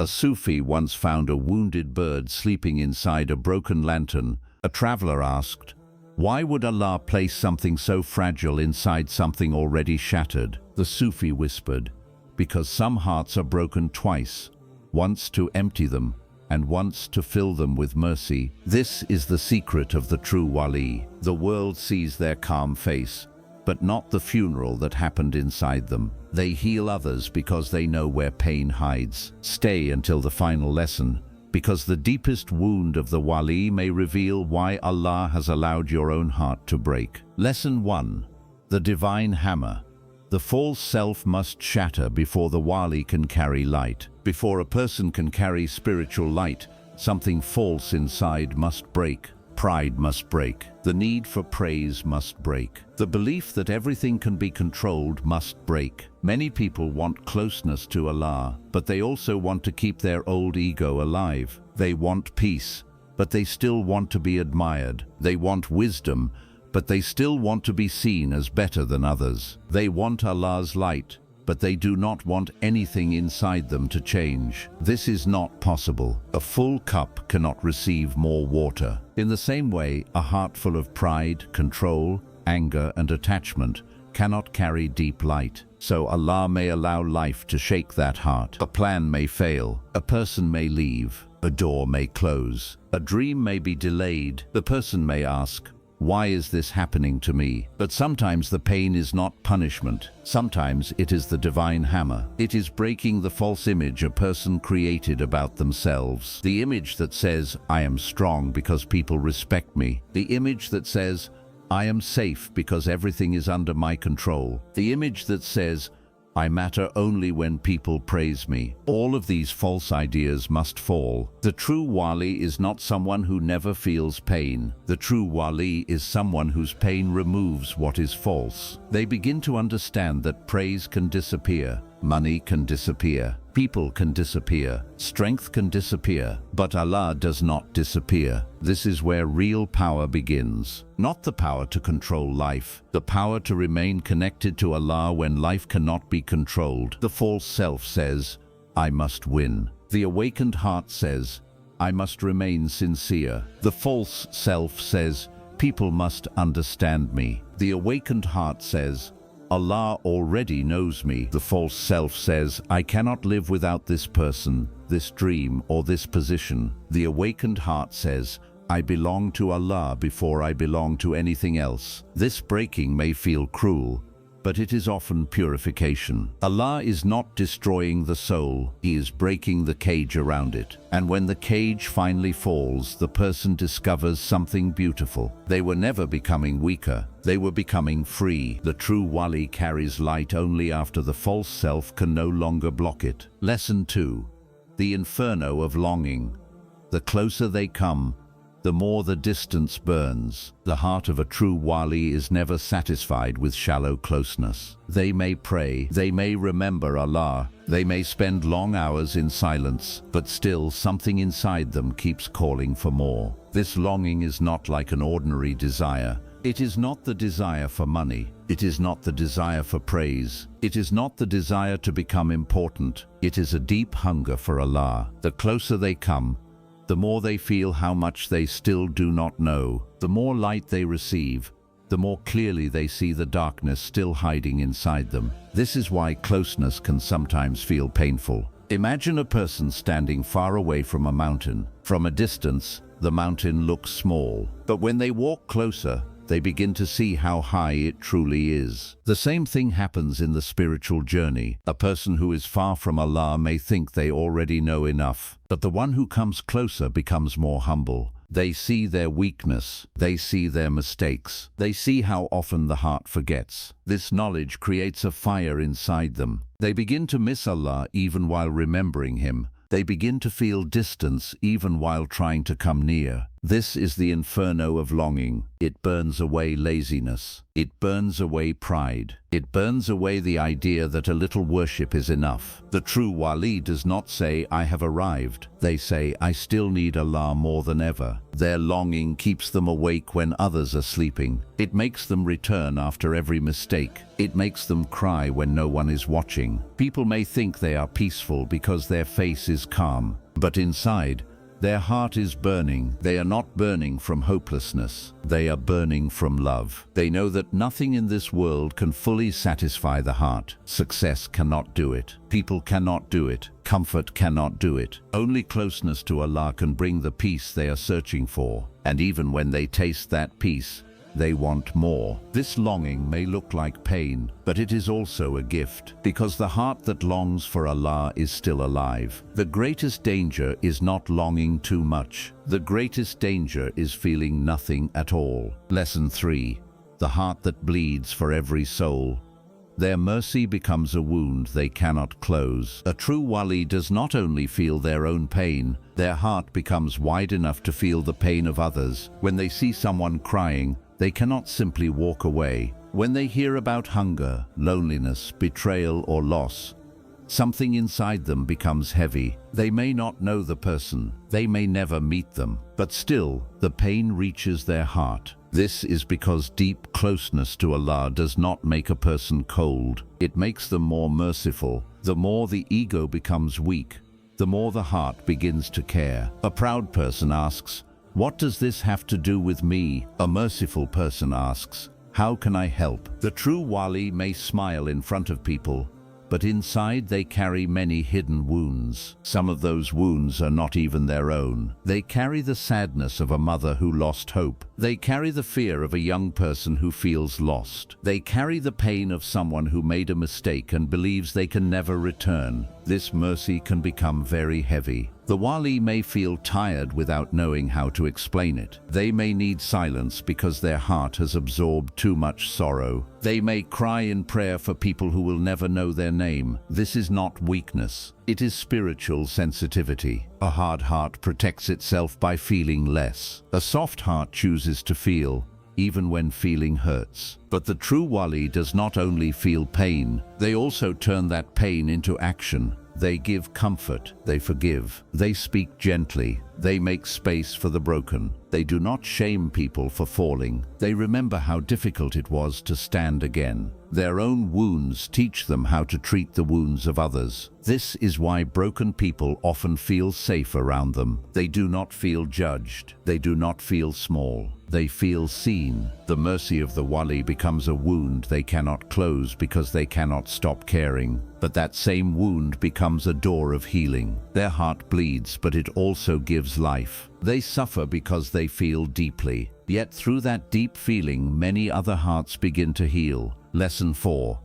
A Sufi once found a wounded bird sleeping inside a broken lantern. A traveler asked, "Why would Allah place something so fragile inside something already shattered?" The Sufi whispered, "Because some hearts are broken twice, once to empty them and once to fill them with mercy." This is the secret of the true Wali. The world sees their calm face, but not the funeral that happened inside them. They heal others because they know where pain hides. Stay until the final lesson, because the deepest wound of the Wali may reveal why Allah has allowed your own heart to break. Lesson 1. The divine hammer. The false self must shatter before the Wali can carry light. Before a person can carry spiritual light, something false inside must break. Pride must break. The need for praise must break. The belief that everything can be controlled must break. Many people want closeness to Allah, but they also want to keep their old ego alive. They want peace, but they still want to be admired. They want wisdom, but they still want to be seen as better than others. They want Allah's light, but they do not want anything inside them to change. This is not possible. A full cup cannot receive more water. In the same way, a heart full of pride, control, anger, and attachment cannot carry deep light. So Allah may allow life to shake that heart. A plan may fail. A person may leave. A door may close. A dream may be delayed. The person may ask, "Why is this happening to me?" But sometimes the pain is not punishment. Sometimes it is the divine hammer. It is breaking the false image a person created about themselves. The image that says, "I am strong because people respect me." The image that says, "I am safe because everything is under my control." The image that says, "I matter only when people praise me." All of these false ideas must fall. The true Wali is not someone who never feels pain. The true Wali is someone whose pain removes what is false. They begin to understand that praise can disappear, money can disappear, people can disappear, strength can disappear, but Allah does not disappear. This is where real power begins. Not the power to control life, the power to remain connected to Allah when life cannot be controlled. The false self says, "I must win." The awakened heart says, "I must remain sincere." The false self says, "People must understand me." The awakened heart says, "Allah already knows me." The false self says, "I cannot live without this person, this dream, or this position." The awakened heart says, "I belong to Allah before I belong to anything else." This breaking may feel cruel, but it is often purification. Allah is not destroying the soul, He is breaking the cage around it. And when the cage finally falls, the person discovers something beautiful. They were never becoming weaker, they were becoming free. The true Wali carries light only after the false self can no longer block it. Lesson 2. The inferno of longing. The closer they come, the more the distance burns. The heart of a true Wali is never satisfied with shallow closeness. They may pray, they may remember Allah, they may spend long hours in silence, but still something inside them keeps calling for more. This longing is not like an ordinary desire. It is not the desire for money. It is not the desire for praise. It is not the desire to become important. It is a deep hunger for Allah. The closer they come, the more they feel how much they still do not know. The more light they receive, the more clearly they see the darkness still hiding inside them. This is why closeness can sometimes feel painful. Imagine a person standing far away from a mountain. From a distance, the mountain looks small, but when they walk closer, they begin to see how high it truly is. The same thing happens in the spiritual journey. A person who is far from Allah may think they already know enough, but the one who comes closer becomes more humble. They see their weakness, they see their mistakes, they see how often the heart forgets. This knowledge creates a fire inside them. They begin to miss Allah even while remembering Him. They begin to feel distance even while trying to come near. This is the inferno of longing. It burns away laziness. It burns away pride. It burns away the idea that a little worship is enough. The true Wali does not say, "I have arrived." They say, "I still need Allah more than ever." Their longing keeps them awake when others are sleeping. It makes them return after every mistake. It makes them cry when no one is watching. People may think they are peaceful because their face is calm, but inside, their heart is burning. They are not burning from hopelessness. They are burning from love. They know that nothing in this world can fully satisfy the heart. Success cannot do it. People cannot do it. Comfort cannot do it. Only closeness to Allah can bring the peace they are searching for. And even when they taste that peace, they want more. This longing may look like pain, but it is also a gift, because the heart that longs for Allah is still alive. The greatest danger is not longing too much. The greatest danger is feeling nothing at all. Lesson 3. The heart that bleeds for every soul. Their mercy becomes a wound they cannot close. A true Wali does not only feel their own pain, their heart becomes wide enough to feel the pain of others. When they see someone crying, they cannot simply walk away. When they hear about hunger, loneliness, betrayal, or loss, something inside them becomes heavy. They may not know the person, they may never meet them, but still, the pain reaches their heart. This is because deep closeness to Allah does not make a person cold. It makes them more merciful. The more the ego becomes weak, the more the heart begins to care. A proud person asks, "What does this have to do with me?" A merciful person asks, "How can I help?" The true Wali may smile in front of people, but inside they carry many hidden wounds. Some of those wounds are not even their own. They carry the sadness of a mother who lost hope. They carry the fear of a young person who feels lost. They carry the pain of someone who made a mistake and believes they can never return. This mercy can become very heavy. The Wali may feel tired without knowing how to explain it. They may need silence because their heart has absorbed too much sorrow. They may cry in prayer for people who will never know their name. This is not weakness. It is spiritual sensitivity. A hard heart protects itself by feeling less. A soft heart chooses to feel, even when feeling hurts. But the true Wali does not only feel pain, they also turn that pain into action. They give comfort, they forgive, they speak gently, they make space for the broken. They do not shame people for falling. They remember how difficult it was to stand again. Their own wounds teach them how to treat the wounds of others. This is why broken people often feel safe around them. They do not feel judged. They do not feel small. They feel seen. The mercy of the Wali becomes a wound they cannot close because they cannot stop caring. But that same wound becomes a door of healing. Their heart bleeds, but it also gives life. They suffer because they feel deeply. Yet through that deep feeling, many other hearts begin to heal. Lesson 4.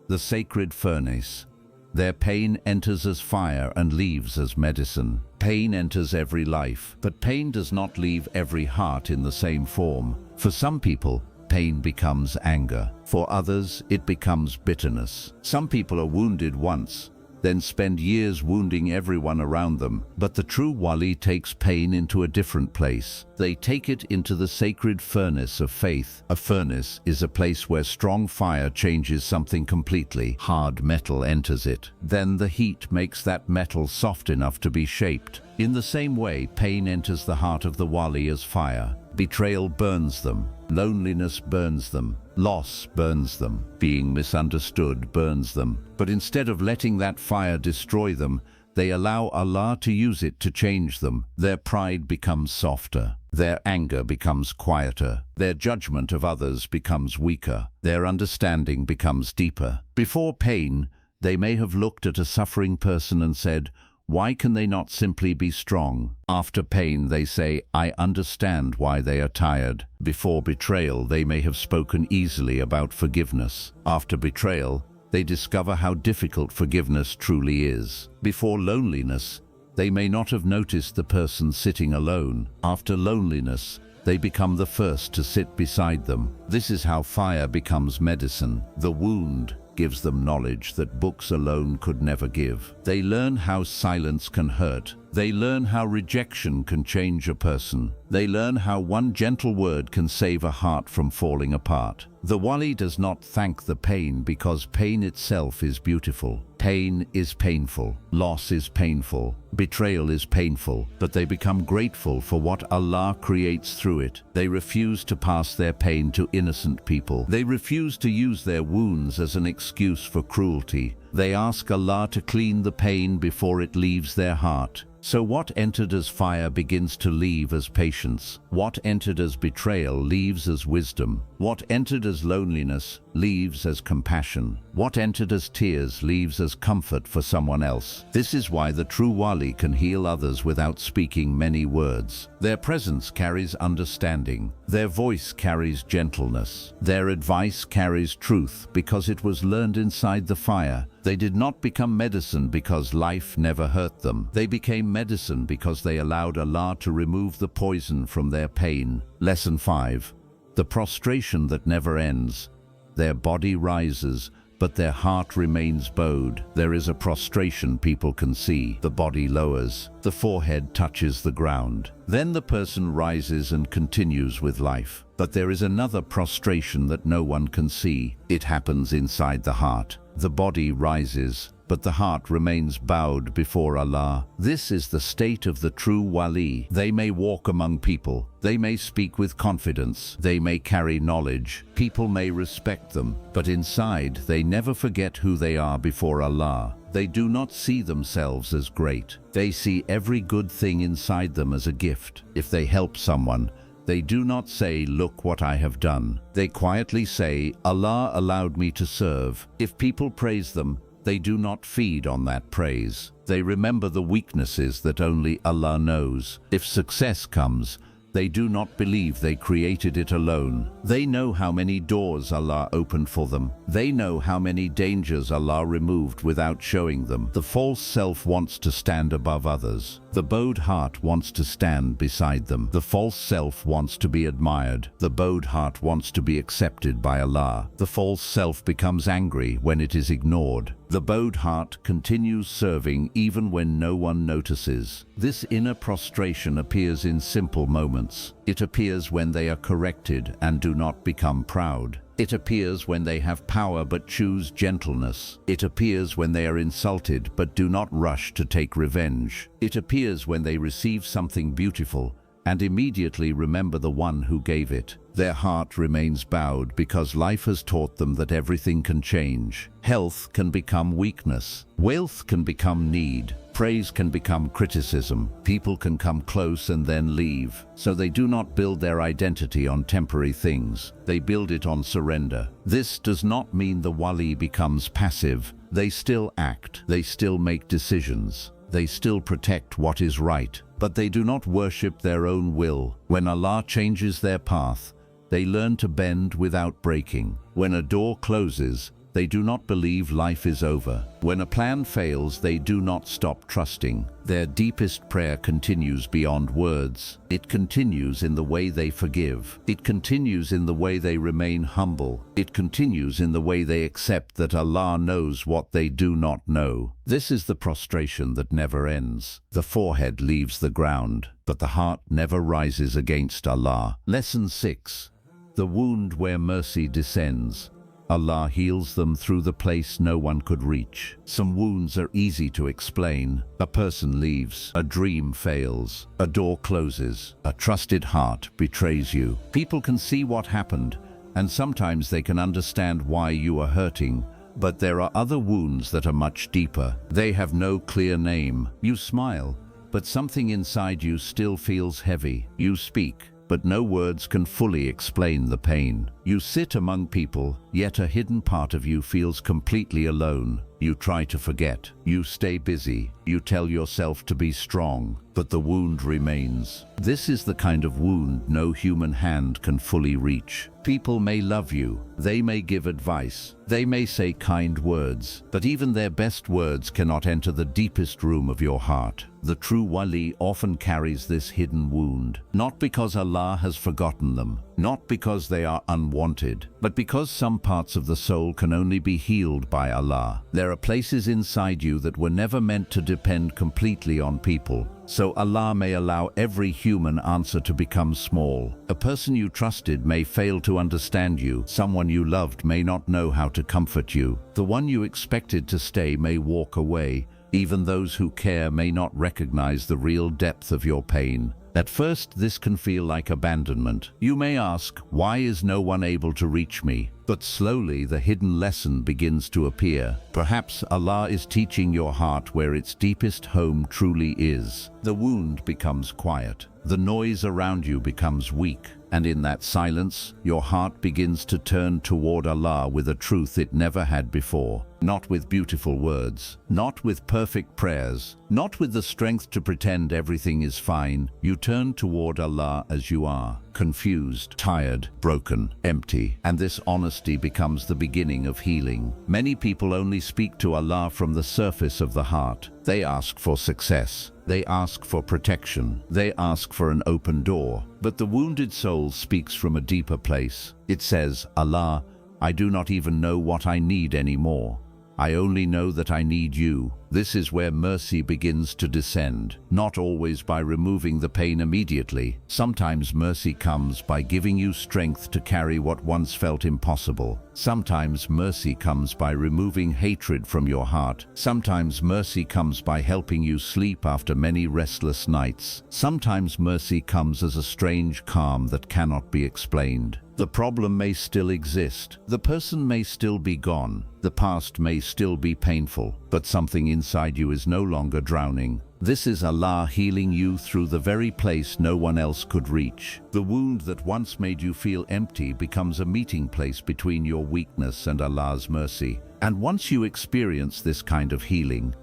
The sacred furnace. Their pain enters as fire and leaves as medicine. Pain enters every life, but pain does not leave every heart in the same form. For some people, pain becomes anger. For others, it becomes bitterness. Some people are wounded once, then spend years wounding everyone around them. But the true Wali takes pain into a different place. They take it into the sacred furnace of faith. A furnace is a place where strong fire changes something completely. Hard metal enters it. Then the heat makes that metal soft enough to be shaped. In the same way, pain enters the heart of the Wali as fire. Betrayal burns them. Loneliness burns them. Loss burns them. Being misunderstood burns them. But instead of letting that fire destroy them, they allow Allah to use it to change them. Their pride becomes softer. Their anger becomes quieter. Their judgment of others becomes weaker. Their understanding becomes deeper. Before pain, they may have looked at a suffering person and said, "Why can they not simply be strong?" After pain, they say, "I understand why they are tired." Before betrayal, they may have spoken easily about forgiveness. After betrayal, they discover how difficult forgiveness truly is. Before loneliness, they may not have noticed the person sitting alone. After loneliness, they become the first to sit beside them. This is how fire becomes medicine. The wound, gives them knowledge that books alone could never give. They learn how silence can hurt. They learn how rejection can change a person. They learn how one gentle word can save a heart from falling apart. The Wali does not thank the pain because pain itself is beautiful. Pain is painful. Loss is painful. Betrayal is painful. But they become grateful for what Allah creates through it. They refuse to pass their pain to innocent people. They refuse to use their wounds as an excuse for cruelty. They ask Allah to clean the pain before it leaves their heart. So what entered as fire begins to leave as patience. What entered as betrayal leaves as wisdom. What entered as loneliness leaves as compassion. What entered as tears leaves as comfort for someone else. This is why the true Wali can heal others without speaking many words. Their presence carries understanding. Their voice carries gentleness. Their advice carries truth because it was learned inside the fire. They did not become medicine because life never hurt them. They became medicine because they allowed Allah to remove the poison from their pain. Lesson 5. The prostration that never ends. Their body rises, but their heart remains bowed. There is a prostration people can see. The body lowers. The forehead touches the ground. Then the person rises and continues with life. But there is another prostration that no one can see. It happens inside the heart. The body rises, but the heart remains bowed before Allah. This is the state of the true Wali. They may walk among people. They may speak with confidence. They may carry knowledge. People may respect them. But inside, they never forget who they are before Allah. They do not see themselves as great. They see every good thing inside them as a gift. If they help someone, they do not say, "Look what I have done." They quietly say, "Allah allowed me to serve." If people praise them, they do not feed on that praise. They remember the weaknesses that only Allah knows. If success comes, they do not believe they created it alone. They know how many doors Allah opened for them. They know how many dangers Allah removed without showing them. The false self wants to stand above others. The bowed heart wants to stand beside them. The false self wants to be admired. The bowed heart wants to be accepted by Allah. The false self becomes angry when it is ignored. The bowed heart continues serving even when no one notices. This inner prostration appears in simple moments. It appears when they are corrected and do not become proud. It appears when they have power but choose gentleness. It appears when they are insulted but do not rush to take revenge. It appears when they receive something beautiful and immediately remember the one who gave it. Their heart remains bowed because life has taught them that everything can change. Health can become weakness. Wealth can become need. Praise can become criticism. People can come close and then leave. So they do not build their identity on temporary things. They build it on surrender. This does not mean the Wali becomes passive. They still act. They still make decisions. They still protect what is right. But they do not worship their own will. When Allah changes their path, they learn to bend without breaking. When a door closes, they do not believe life is over. When a plan fails, they do not stop trusting. Their deepest prayer continues beyond words. It continues in the way they forgive. It continues in the way they remain humble. It continues in the way they accept that Allah knows what they do not know. This is the prostration that never ends. The forehead leaves the ground, but the heart never rises against Allah. Lesson 6. The wound where mercy descends. Allah heals them through the place no one could reach. Some wounds are easy to explain. A person leaves, a dream fails, a door closes, a trusted heart betrays you. People can see what happened, and sometimes they can understand why you are hurting. But there are other wounds that are much deeper. They have no clear name. You smile, but something inside you still feels heavy. You speak, but no words can fully explain the pain. You sit among people, yet a hidden part of you feels completely alone. You try to forget. You stay busy. You tell yourself to be strong, but the wound remains. This is the kind of wound no human hand can fully reach. People may love you. They may give advice. They may say kind words, but even their best words cannot enter the deepest room of your heart. The true Wali often carries this hidden wound, not because Allah has forgotten them, not because they are unwanted, but because some parts of the soul can only be healed by Allah. There are places inside you that were never meant to depend completely on people. So Allah may allow every human answer to become small. A person you trusted may fail to understand you. Someone you loved may not know how to comfort you. The one you expected to stay may walk away. Even those who care may not recognize the real depth of your pain. At first, this can feel like abandonment. You may ask, why is no one able to reach me? But slowly, the hidden lesson begins to appear. Perhaps Allah is teaching your heart where its deepest home truly is. The wound becomes quiet. The noise around you becomes weak. And in that silence, your heart begins to turn toward Allah with a truth it never had before. Not with beautiful words, not with perfect prayers, not with the strength to pretend everything is fine. You turn toward Allah as you are, confused, tired, broken, empty. And this honesty becomes the beginning of healing. Many people only speak to Allah from the surface of the heart. They ask for success. They ask for protection. They ask for an open door. But the wounded soul speaks from a deeper place. It says, Allah, I do not even know what I need anymore. I only know that I need you. This is where mercy begins to descend, not always by removing the pain immediately. Sometimes mercy comes by giving you strength to carry what once felt impossible. Sometimes mercy comes by removing hatred from your heart. Sometimes mercy comes by helping you sleep after many restless nights. Sometimes mercy comes as a strange calm that cannot be explained. The problem may still exist. The person may still be gone. The past may still be painful, but something inside you is no longer drowning. This is Allah healing you through the very place no one else could reach. The wound that once made you feel empty becomes a meeting place between your weakness and Allah's mercy. And once you experience this kind of healing,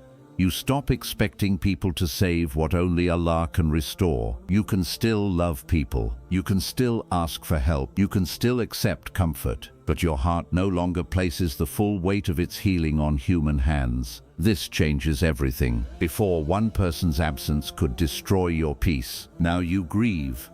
you stop expecting people to save what only Allah can restore. You can still love people. You can still ask for help. You can still accept comfort. But your heart no longer places the full weight of its healing on human hands. This changes everything. Before, one person's absence could destroy your peace. Now you grieve,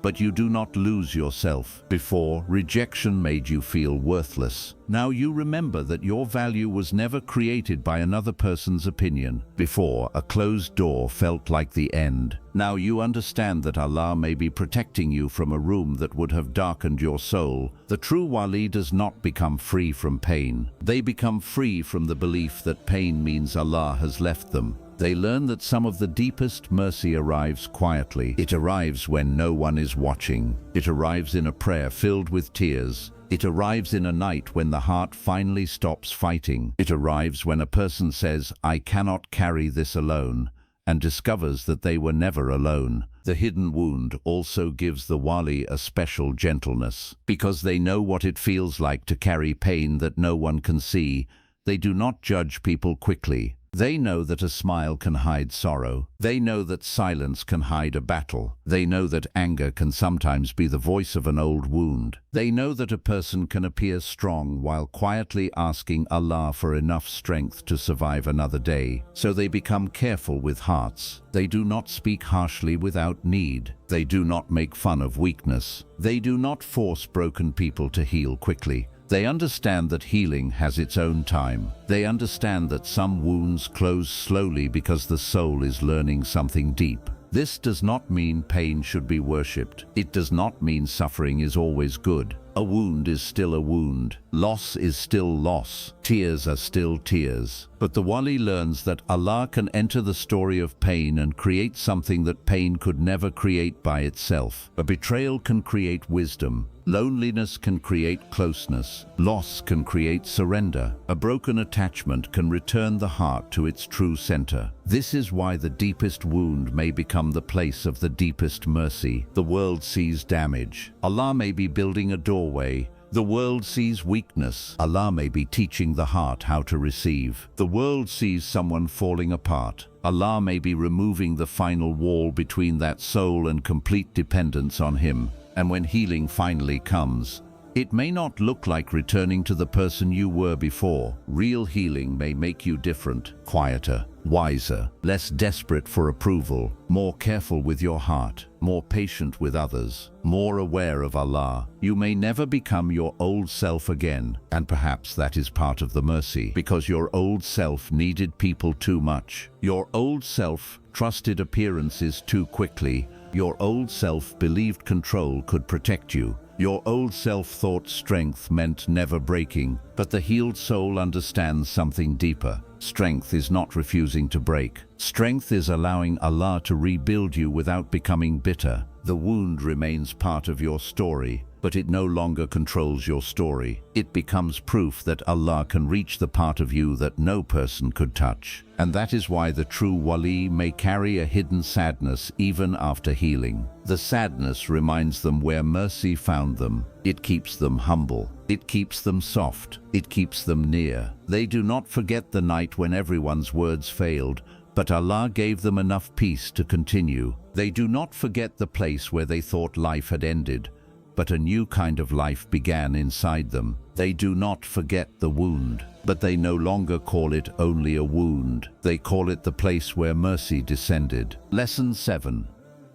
but you do not lose yourself. Before, rejection made you feel worthless. Now you remember that your value was never created by another person's opinion. Before, a closed door felt like the end. Now you understand that Allah may be protecting you from a room that would have darkened your soul. The true Wali does not become free from pain. They become free from the belief that pain means Allah has left them. They learn that some of the deepest mercy arrives quietly. It arrives when no one is watching. It arrives in a prayer filled with tears. It arrives in a night when the heart finally stops fighting. It arrives when a person says, I cannot carry this alone, and discovers that they were never alone. The hidden wound also gives the Wali a special gentleness. Because they know what it feels like to carry pain that no one can see, they do not judge people quickly. They know that a smile can hide sorrow. They know that silence can hide a battle. They know that anger can sometimes be the voice of an old wound. They know that a person can appear strong while quietly asking Allah for enough strength to survive another day. So they become careful with hearts. They do not speak harshly without need. They do not make fun of weakness. They do not force broken people to heal quickly. They understand that healing has its own time. They understand that some wounds close slowly because the soul is learning something deep. This does not mean pain should be worshipped. It does not mean suffering is always good. A wound is still a wound. Loss is still loss. Tears are still tears. But the Wali learns that Allah can enter the story of pain and create something that pain could never create by itself. A betrayal can create wisdom. Loneliness can create closeness. Loss can create surrender. A broken attachment can return the heart to its true center. This is why the deepest wound may become the place of the deepest mercy. The world sees damage. Allah may be building a doorway. The world sees weakness. Allah may be teaching the heart how to receive. The world sees someone falling apart. Allah may be removing the final wall between that soul and complete dependence on Him. And when healing finally comes, it may not look like returning to the person you were before. Real healing may make you different, quieter, wiser, less desperate for approval, more careful with your heart, more patient with others, more aware of Allah. You may never become your old self again, and perhaps that is part of the mercy, because your old self needed people too much. Your old self trusted appearances too quickly. Your old self believed control could protect you. Your old self thought strength meant never breaking, but the healed soul understands something deeper. Strength is not refusing to break. Strength is allowing Allah to rebuild you without becoming bitter. The wound remains part of your story, but it no longer controls your story. It becomes proof that Allah can reach the part of you that no person could touch. And that is why the true Wali may carry a hidden sadness even after healing. The sadness reminds them where mercy found them. It keeps them humble. It keeps them soft. It keeps them near. They do not forget the night when everyone's words failed, but Allah gave them enough peace to continue. They do not forget the place where they thought life had ended, but a new kind of life began inside them. They do not forget the wound, but they no longer call it only a wound. They call it the place where mercy descended. Lesson 7.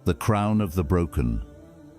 The crown of the broken.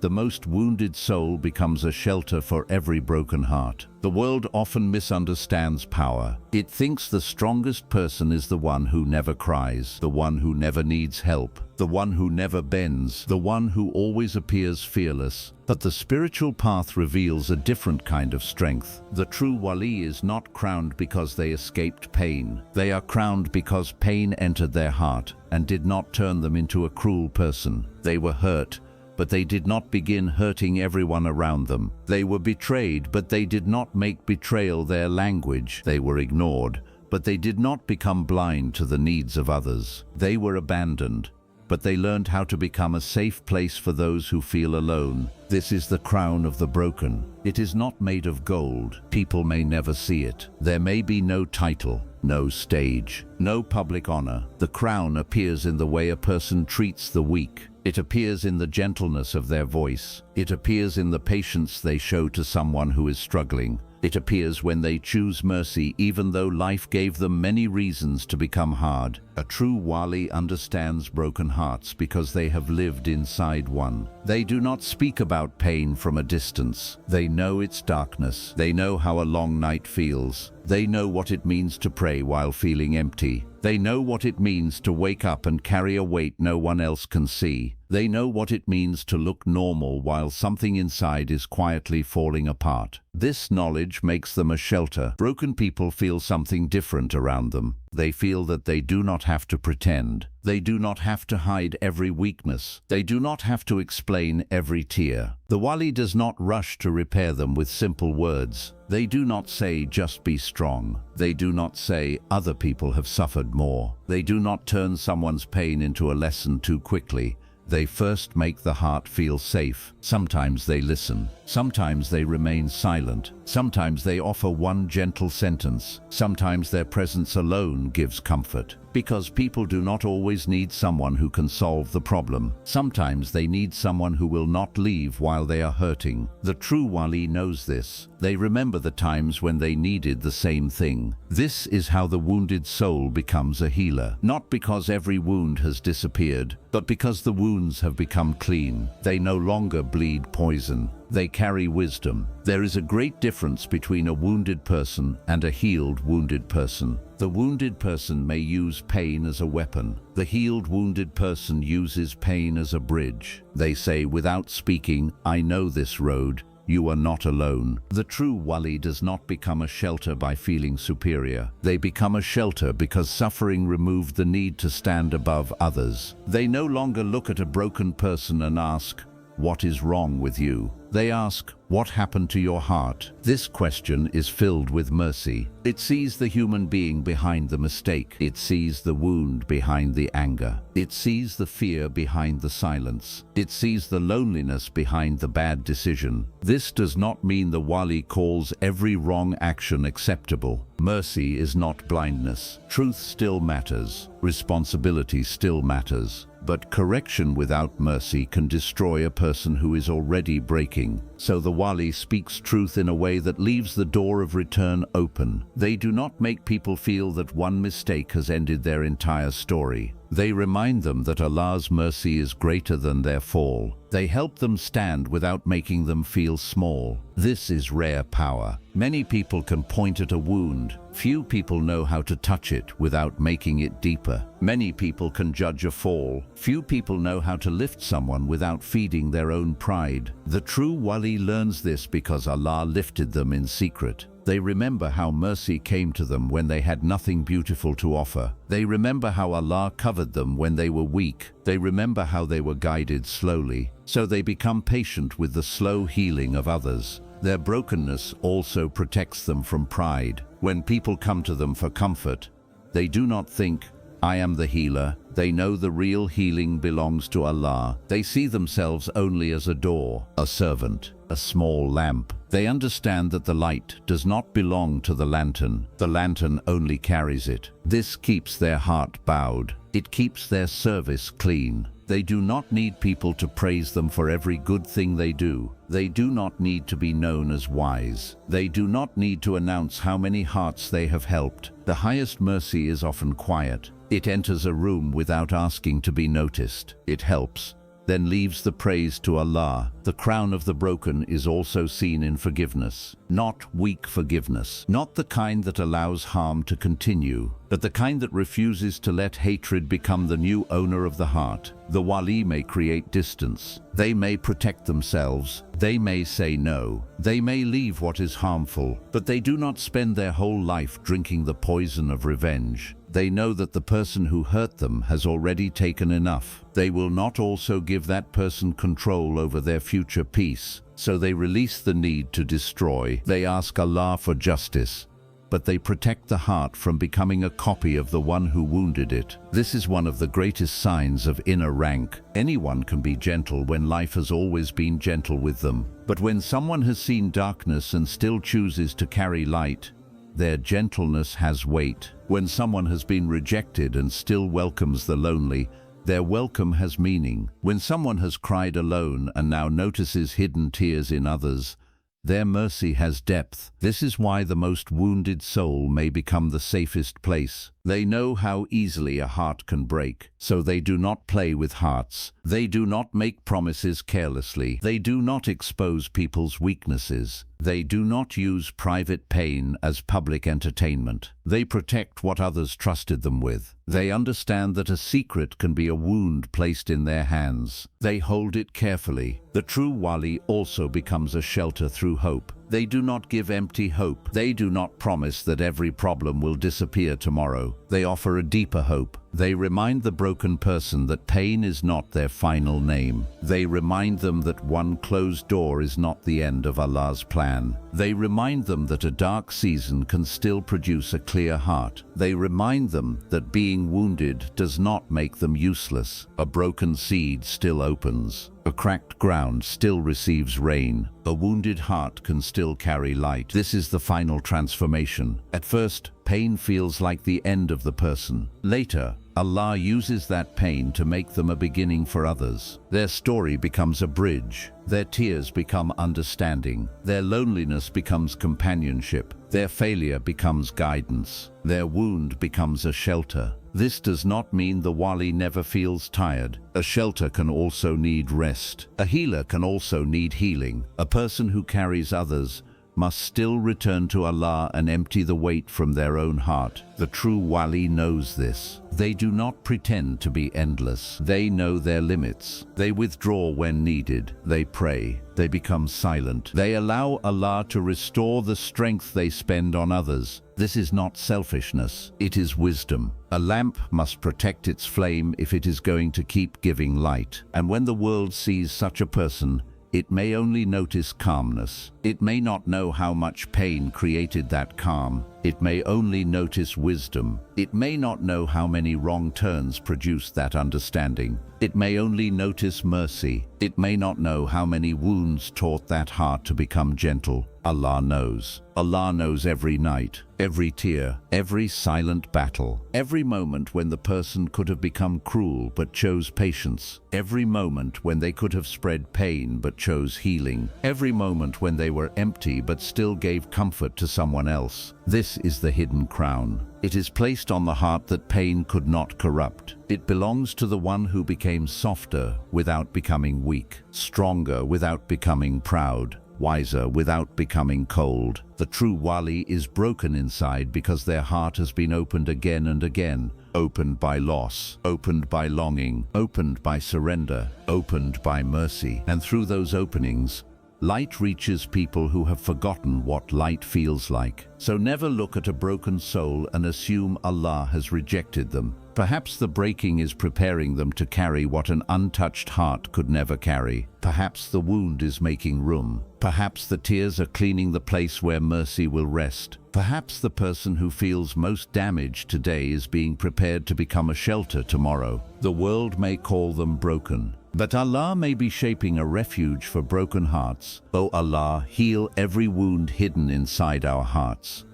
The most wounded soul becomes a shelter for every broken heart. The world often misunderstands power. It thinks the strongest person is the one who never cries, the one who never needs help, the one who never bends, the one who always appears fearless. But the spiritual path reveals a different kind of strength. The true Wali is not crowned because they escaped pain. They are crowned because pain entered their heart and did not turn them into a cruel person. They were hurt, but they did not begin hurting everyone around them. They were betrayed, but they did not make betrayal their language. They were ignored, but they did not become blind to the needs of others. They were abandoned, but they learned how to become a safe place for those who feel alone. This is the crown of the broken. It is not made of gold. People may never see it. There may be no title, no stage, no public honor. The crown appears in the way a person treats the weak. It appears in the gentleness of their voice. It appears in the patience they show to someone who is struggling. It appears when they choose mercy even though life gave them many reasons to become hard. A true Wali understands broken hearts because they have lived inside one. They do not speak about pain from a distance. They know its darkness. They know how a long night feels. They know what it means to pray while feeling empty. They know what it means to wake up and carry a weight no one else can see. They know what it means to look normal while something inside is quietly falling apart. This knowledge makes them a shelter. Broken people feel something different around them. They feel that they do not have to pretend. They do not have to hide every weakness. They do not have to explain every tear. The Wali does not rush to repair them with simple words. They do not say, just be strong. They do not say, other people have suffered more. They do not turn someone's pain into a lesson too quickly. They first make the heart feel safe. Sometimes they listen. Sometimes they remain silent. Sometimes they offer one gentle sentence. Sometimes their presence alone gives comfort. Because people do not always need someone who can solve the problem. Sometimes they need someone who will not leave while they are hurting. The true Wali knows this. They remember the times when they needed the same thing. This is how the wounded soul becomes a healer. Not because every wound has disappeared, but because the wounds have become clean. They no longer bleed poison. They carry wisdom. There is a great difference between a wounded person and a healed wounded person. The wounded person may use pain as a weapon. The healed wounded person uses pain as a bridge. They say without speaking, I know this road. You are not alone. The true Wali does not become a shelter by feeling superior. They become a shelter because suffering removed the need to stand above others. They no longer look at a broken person and ask, what is wrong with you? They ask, what happened to your heart? This question is filled with mercy. It sees the human being behind the mistake. It sees the wound behind the anger. It sees the fear behind the silence. It sees the loneliness behind the bad decision. This does not mean the Wali calls every wrong action acceptable. Mercy is not blindness. Truth still matters. Responsibility still matters. But correction without mercy can destroy a person who is already breaking. So the Wali speaks truth in a way that leaves the door of return open. They do not make people feel that one mistake has ended their entire story. They remind them that Allah's mercy is greater than their fall. They help them stand without making them feel small. This is rare power. Many people can point at a wound. Few people know how to touch it without making it deeper. Many people can judge a fall. Few people know how to lift someone without feeding their own pride. The true Wali learns this because Allah lifted them in secret. They remember how mercy came to them when they had nothing beautiful to offer. They remember how Allah covered them when they were weak. They remember how they were guided slowly. So they become patient with the slow healing of others. Their brokenness also protects them from pride. When people come to them for comfort, they do not think, "I am the healer." They know the real healing belongs to Allah. They see themselves only as a door, a servant, a small lamp. They understand that the light does not belong to the lantern. The lantern only carries it. This keeps their heart bowed. It keeps their service clean. They do not need people to praise them for every good thing they do. They do not need to be known as wise. They do not need to announce how many hearts they have helped. The highest mercy is often quiet. It enters a room without asking to be noticed. It helps, then leaves the praise to Allah. The crown of the broken is also seen in forgiveness. Not weak forgiveness. Not the kind that allows harm to continue, but the kind that refuses to let hatred become the new owner of the heart. The Wali may create distance. They may protect themselves. They may say no. They may leave what is harmful, but they do not spend their whole life drinking the poison of revenge. They know that the person who hurt them has already taken enough. They will not also give that person control over their future peace, so they release the need to destroy. They ask Allah for justice, but they protect the heart from becoming a copy of the one who wounded it. This is one of the greatest signs of inner rank. Anyone can be gentle when life has always been gentle with them. But when someone has seen darkness and still chooses to carry light, their gentleness has weight. When someone has been rejected and still welcomes the lonely, their welcome has meaning. When someone has cried alone and now notices hidden tears in others, their mercy has depth. This is why the most wounded soul may become the safest place. They know how easily a heart can break, so they do not play with hearts. They do not make promises carelessly. They do not expose people's weaknesses. They do not use private pain as public entertainment. They protect what others trusted them with. They understand that a secret can be a wound placed in their hands. They hold it carefully. The true Wali also becomes a shelter through hope. They do not give empty hope. They do not promise that every problem will disappear tomorrow. They offer a deeper hope. They remind the broken person that pain is not their final name. They remind them that one closed door is not the end of Allah's plan. They remind them that a dark season can still produce a clear heart. They remind them that being wounded does not make them useless. A broken seed still opens. A cracked ground still receives rain. A wounded heart can still carry light. This is the final transformation. At first, pain feels like the end of the person. Later, Allah uses that pain to make them a beginning for others. Their story becomes a bridge. Their tears become understanding. Their loneliness becomes companionship. Their failure becomes guidance. Their wound becomes a shelter. This does not mean the Wali never feels tired. A shelter can also need rest. A healer can also need healing. A person who carries others must still return to Allah and empty the weight from their own heart. The true Wali knows this. They do not pretend to be endless. They know their limits. They withdraw when needed. They pray. They become silent. They allow Allah to restore the strength they spend on others. This is not selfishness. It is wisdom. A lamp must protect its flame if it is going to keep giving light. And when the world sees such a person, it may only notice calmness. It may not know how much pain created that calm. It may only notice wisdom. It may not know how many wrong turns produce that understanding. It may only notice mercy. It may not know how many wounds taught that heart to become gentle. Allah knows. Allah knows every night, every tear, every silent battle, every moment when the person could have become cruel but chose patience, every moment when they could have spread pain but chose healing, every moment when they were empty but still gave comfort to someone else. This is the hidden crown. It is placed on the heart that pain could not corrupt. It belongs to the one who became softer without becoming weak, stronger without becoming proud, wiser without becoming cold. The true Wali is broken inside because their heart has been opened again and again, opened by loss, opened by longing, opened by surrender, opened by mercy. And through those openings, light reaches people who have forgotten what light feels like. So never look at a broken soul and assume Allah has rejected them. Perhaps the breaking is preparing them to carry what an untouched heart could never carry. Perhaps the wound is making room. Perhaps the tears are cleaning the place where mercy will rest. Perhaps the person who feels most damaged today is being prepared to become a shelter tomorrow. The world may call them broken, but Allah may be shaping a refuge for broken hearts. O Allah, heal every wound hidden inside our hearts.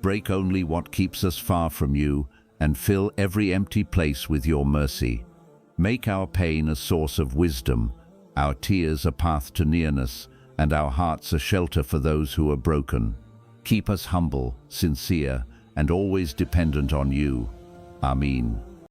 Break only what keeps us far from you, and fill every empty place with your mercy. Make our pain a source of wisdom, our tears a path to nearness, and our hearts a shelter for those who are broken. Keep us humble, sincere, and always dependent on you. Ameen.